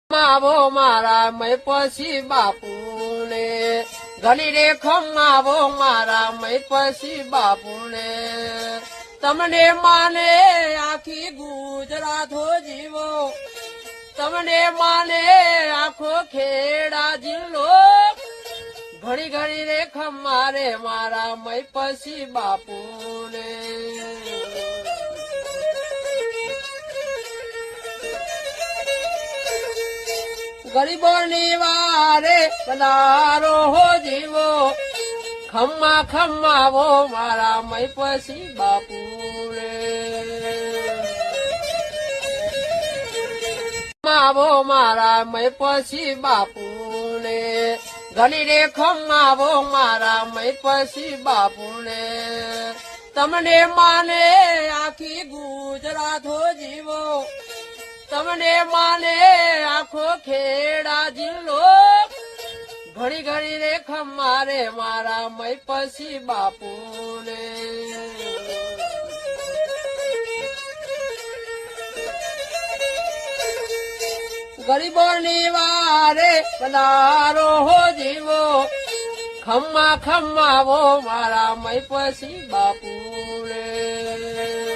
આવો મારા મય પછી બાપુ ને ઘણી રે ખમાવો મારા મય પછી બાપુ ને તમને માને આખી ગુજરાતો જીવો તમને માને આખો ખેડા જિલ્લો ઘણી ઘણી રે ખમારે મારા મય પછી બાપુ ને ગરીબોની વારે પધારો હો જીવો ખમ્મા ખમ્માવો મારા મય પછી બાપુ રે ખમ્માવો મારા મય પછી બાપુ ને ઘણી રે ખમ્માવો મારા મય પછી બાપુ ને તમને માને આખી ગુજરાતો જીવો તમને માને આખો ખેડા જિલ્લો ઘણી ઘણી રે ખમારે મારા મય પછી બાપુ ને ગરીબોની વારે પધારો હો જીવો ખમ્મા ખમ્માવો મારા મય પછી બાપુ રે